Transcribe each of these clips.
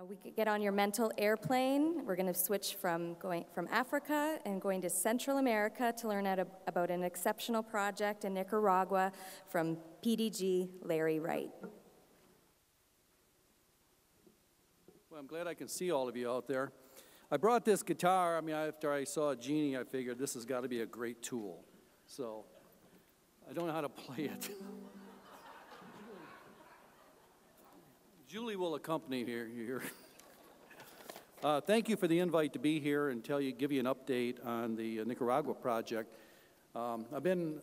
We could get on your mental airplane. We're going to switch from Africa and going to Central America to learn about an exceptional project in Nicaragua from PDG Larry Wright. Well, I'm glad I can see all of you out there. I brought this guitar. I mean, after I saw Jeannie, I figured this has got to be a great tool. So I don't know how to play it. Julie will accompany here. Thank you for the invite to be here and give you an update on the Nicaragua project. I've been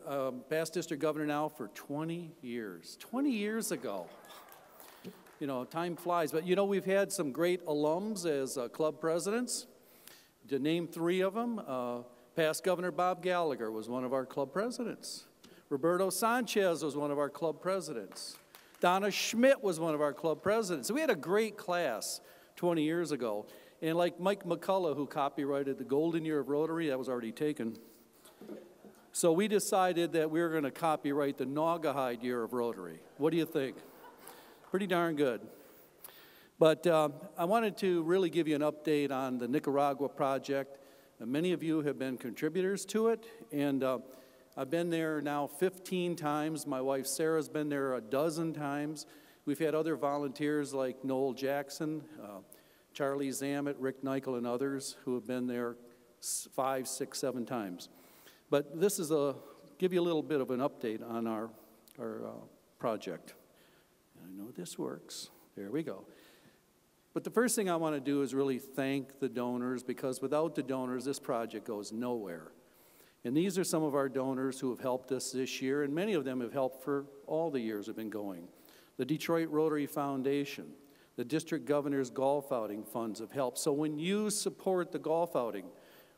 past district governor now for 20 years. 20 years ago. You know, time flies. But, you know, we've had some great alums as club presidents. To name three of them, past Governor Bob Gallagher was one of our club presidents. Roberto Sanchez was one of our club presidents. Donna Schmidt was one of our club presidents. So we had a great class 20 years ago. And like Mike McCullough, who copyrighted the Golden Year of Rotary, that was already taken. So we decided that we were going to copyright the Naugahyde Year of Rotary. What do you think? Pretty darn good. But I wanted to really give you an update on the Nicaragua project. Many of you have been contributors to it, and I've been there now 15 times. My wife Sarah's been there a dozen times. We've had other volunteers like Noel Jackson, Charlie Zammit, Rick Nichol, and others who have been there 5, 6, 7 times. But this is give you a little bit of an update on our project. I know this works. There we go. But the first thing I want to do is really thank the donors, because without the donors, this project goes nowhere. And these are some of our donors who have helped us this year, and many of them have helped for all the years we've been going. The Detroit Rotary Foundation, the District Governor's Golf Outing Funds have helped. So when you support the golf outing,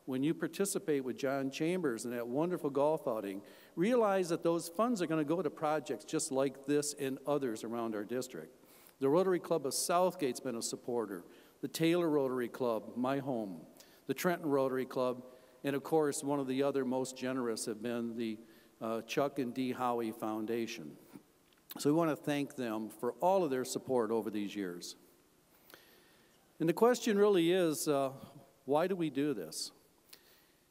when you participate with John Chambers in that wonderful golf outing, realize that those funds are going to go to projects just like this and others around our district. The Rotary Club of Southgate's been a supporter. The Taylor Rotary Club, my home. The Trenton Rotary Club. And of course, one of the other most generous have been the Chuck and Dee Howie Foundation. So we want to thank them for all of their support over these years. And the question really is, why do we do this?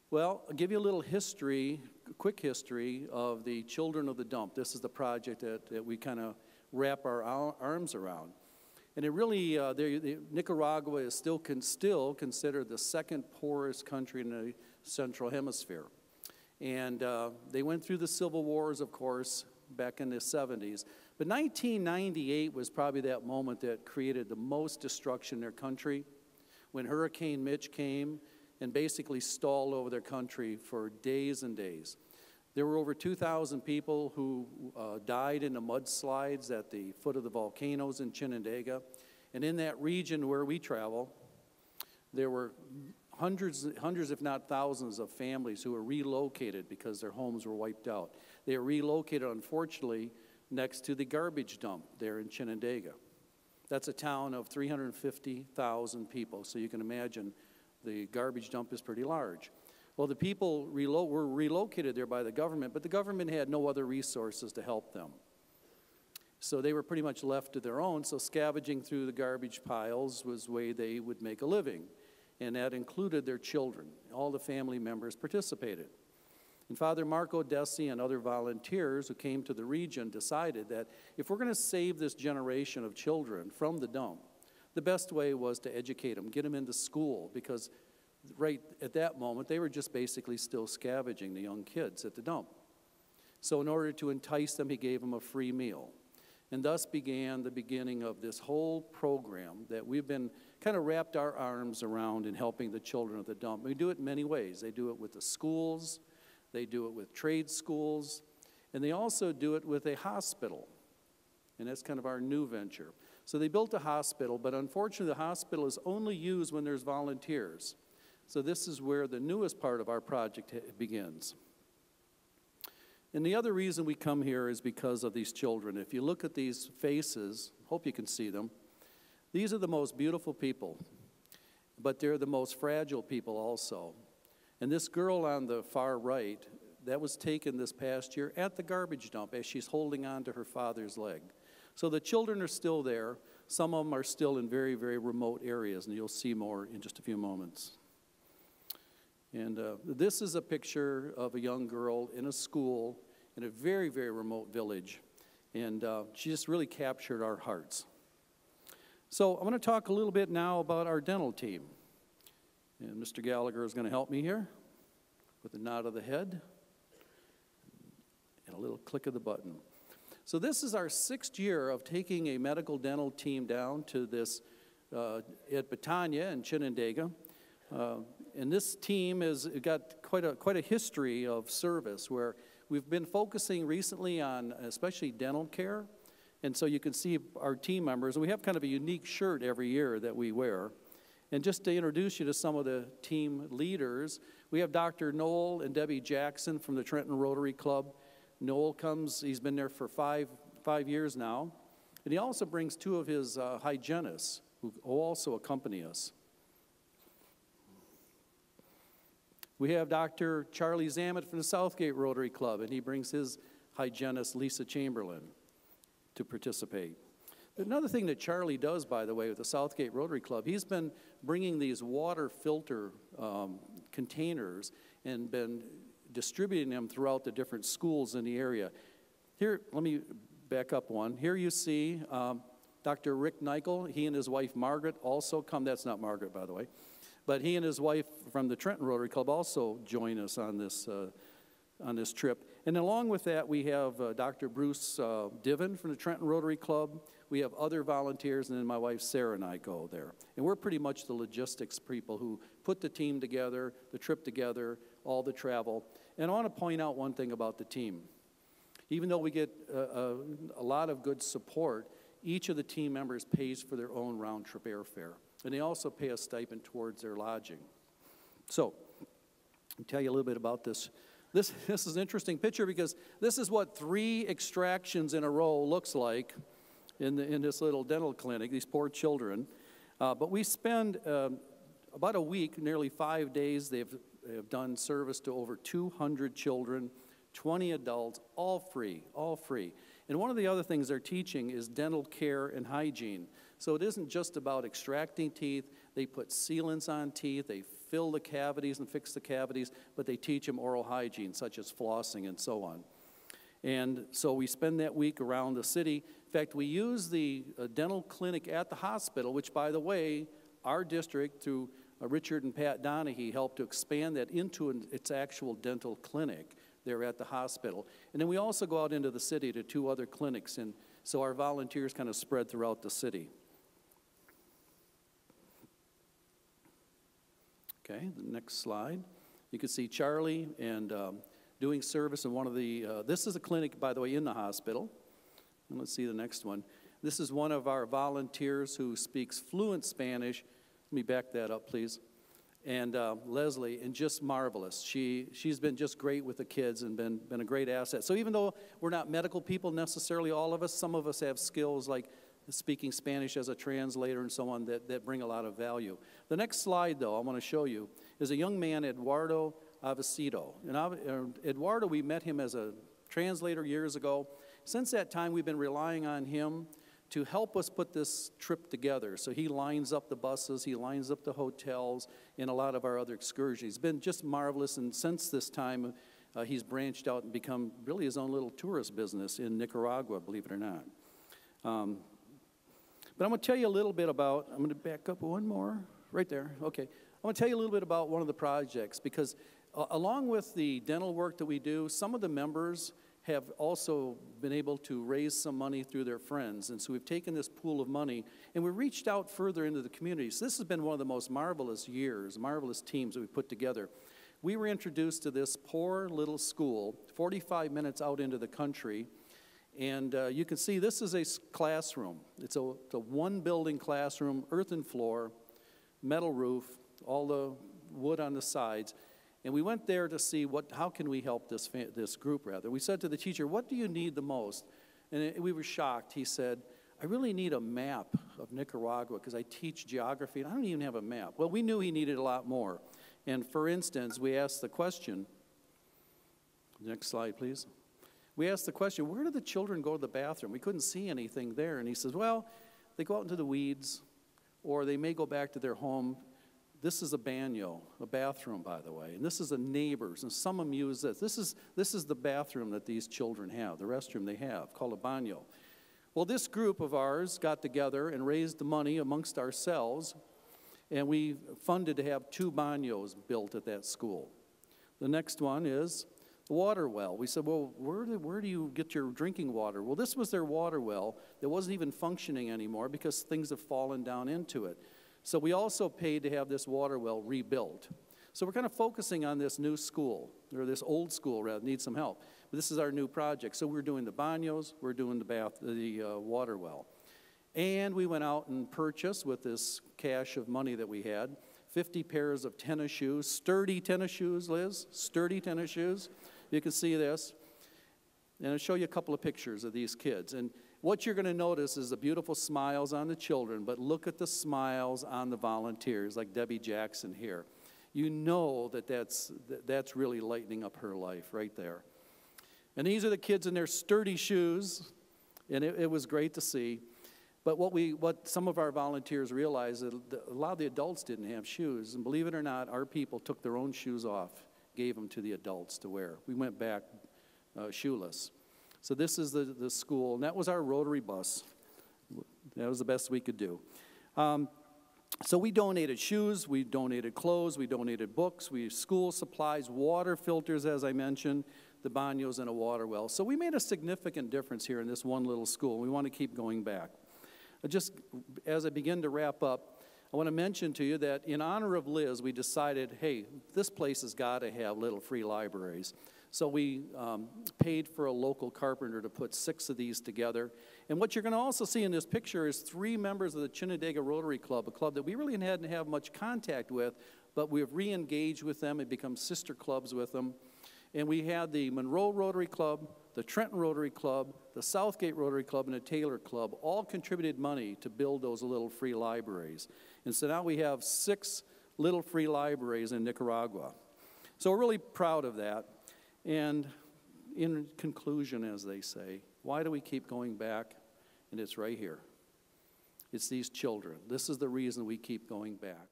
Well, I'll give you a little history, a quick history of the Children of the Dump. This is the project that we kind of wrap our arms around. And it really, Nicaragua is still considered the second poorest country in the Central Hemisphere. And they went through the civil wars, of course, back in the 70s. But 1998 was probably that moment that created the most destruction in their country, when Hurricane Mitch came and basically stalled over their country for days and days. There were over 2,000 people who died in the mudslides at the foot of the volcanoes in Chinandega. And in that region where we travel, there were hundreds, if not thousands, of families who were relocated because their homes were wiped out. They were relocated, unfortunately, next to the garbage dump there in Chinandega. That's a town of 350,000 people, so you can imagine the garbage dump is pretty large. Well, the people were relocated there by the government, but the government had no other resources to help them. So they were pretty much left to their own, so scavenging through the garbage piles was the way they would make a living. And that included their children. All the family members participated. And Father Marco Desi and other volunteers who came to the region decided that if we're going to save this generation of children from the dump, the best way was to educate them, get them into school, because right at that moment, they were just basically still scavenging the young kids at the dump. So in order to entice them, he gave them a free meal. And thus began the beginning of this whole program that we've been kind of wrapped our arms around in helping the children of the dump. We do it in many ways. They do it with the schools, they do it with trade schools, and they also do it with a hospital. And that's kind of our new venture. So they built a hospital, but unfortunately the hospital is only used when there's volunteers. So this is where the newest part of our project begins. And the other reason we come here is because of these children. If you look at these faces, hope you can see them, these are the most beautiful people, but they're the most fragile people also. And this girl on the far right, that was taken this past year at the garbage dump as she's holding on to her father's leg. So the children are still there. Some of them are still in very, very remote areas, and you'll see more in just a few moments. And this is a picture of a young girl in a school in a very, very remote village. And she just really captured our hearts. So I'm going to talk a little bit now about our dental team. And Mr. Gallagher is going to help me here with a nod of the head and a little click of the button. So this is our 6th year of taking a medical dental team down to this at Betania in Chinandega. And this team has got quite a history of service where we've been focusing recently on especially dental care. And so you can see our team members, and we have kind of a unique shirt every year that we wear. And just to introduce you to some of the team leaders, we have Dr. Noel and Debbie Jackson from the Trenton Rotary Club. Noel comes, he's been there for five years now. And he also brings 2 of his hygienists who also accompany us. We have Dr. Charlie Zamet from the Southgate Rotary Club, and he brings his hygienist, Lisa Chamberlain, to participate. Another thing that Charlie does, by the way, with the Southgate Rotary Club, he's been bringing these water filter containers and been distributing them throughout the different schools in the area. Here, let me back up one. Here you see Dr. Rick Nichol. He and his wife Margaret also come. That's not Margaret, by the way. But he and his wife from the Trenton Rotary Club also join us on this trip. And along with that, we have Dr. Bruce Diven from the Trenton Rotary Club. We have other volunteers, and then my wife Sarah and I go there. And we're pretty much the logistics people who put the team together, the trip together, all the travel. And I want to point out one thing about the team. Even though we get a lot of good support, each of the team members pays for their own round-trip airfare. And they also pay a stipend towards their lodging. So, I'll tell you a little bit about this. This is an interesting picture because this is what 3 extractions in a row looks like in this little dental clinic, these poor children. But we spend about a week, nearly 5 days. They have done service to over 200 children, 20 adults, all free, all free. And one of the other things they're teaching is dental care and hygiene. So it isn't just about extracting teeth. They put sealants on teeth. They fill the cavities and fix the cavities, but they teach them oral hygiene, such as flossing and so on. And so we spend that week around the city. In fact, we use the dental clinic at the hospital, which, by the way, our district, through Richard and Pat Donahue, helped to expand that into its actual dental clinic there at the hospital. And then we also go out into the city to 2 other clinics, and so our volunteers kind of spread throughout the city. Okay, the next slide. You can see Charlie and doing service in one of the, this is a clinic, by the way, in the hospital. And let's see the next one. This is one of our volunteers who speaks fluent Spanish. Let me back that up, please. And Leslie, and just marvelous. She's been just great with the kids and been a great asset. So even though we're not medical people necessarily, all of us, some of us have skills like speaking Spanish as a translator and so on that bring a lot of value. The next slide, though, I want to show you, is a young man, Eduardo Avicito. And Eduardo, we met him as a translator years ago. Since that time, we've been relying on him to help us put this trip together. So he lines up the buses, he lines up the hotels, and a lot of our other excursions. He's been just marvelous, and since this time, he's branched out and become really his own little tourist business in Nicaragua, believe it or not. But I'm going to tell you a little bit about, I'm going to back up one more, right there, okay. I'm going to tell you a little bit about one of the projects, because along with the dental work that we do, some of the members have also been able to raise some money through their friends. And so we've taken this pool of money, and we reached out further into the community. So this has been one of the most marvelous years, marvelous teams that we put together. We were introduced to this poor little school, 45 minutes out into the country. And you can see this is a classroom. It's a one-building classroom, earthen floor, metal roof, all the wood on the sides. And we went there to see how can we help this group, rather. We said to the teacher, what do you need the most? And we were shocked. He said, I really need a map of Nicaragua because I teach geography, and I don't even have a map. Well, we knew he needed a lot more. And for instance, we asked the question, next slide, please. We asked the question, where do the children go to the bathroom? We couldn't see anything there. And he says, well, they go out into the weeds, or they may go back to their home. This is a banyo, a bathroom, by the way, and this is a neighbor's, and some of them use this. This is the bathroom that these children have, the restroom they have, called a banyo. Well, this group of ours got together and raised the money amongst ourselves, and we funded to have 2 banyos built at that school. The next one is the water well. We said, well, where do you get your drinking water? Well, this was their water well that wasn't even functioning anymore because things have fallen down into it. So we also paid to have this water well rebuilt. So we're kind of focusing on this new school, or this old school rather, needs some help. But this is our new project. So we're doing the banyos, we're doing the water well. And we went out and purchased, with this cash of money that we had, 50 pairs of tennis shoes, sturdy tennis shoes, Liz, sturdy tennis shoes. You can see this. And I'll show you a couple of pictures of these kids. And what you're going to notice is the beautiful smiles on the children, but look at the smiles on the volunteers, like Debbie Jackson here. You know that that's really lightening up her life right there. And these are the kids in their sturdy shoes, and it was great to see. But what some of our volunteers realized, that a lot of the adults didn't have shoes, and believe it or not, our people took their own shoes off, gave them to the adults to wear. We went back shoeless. So this is the school, and that was our Rotary bus. That was the best we could do. So we donated shoes, we donated clothes, we donated books, school supplies, water filters, as I mentioned, the banyos, and a water well. So we made a significant difference here in this one little school. We want to keep going back. Just as I begin to wrap up, I want to mention to you that in honor of Liz, we decided, hey, this place has got to have little free libraries. So we paid for a local carpenter to put 6 of these together. And what you're going to also see in this picture is 3 members of the Chinandega Rotary Club, a club that we really hadn't had much contact with, but we've re-engaged with them and become sister clubs with them. And we had the Monroe Rotary Club, the Trenton Rotary Club, the Southgate Rotary Club, and the Taylor Club all contributed money to build those little free libraries. And so now we have 6 little free libraries in Nicaragua. So we're really proud of that. And in conclusion, as they say, why do we keep going back? And it's right here. It's these children. This is the reason we keep going back.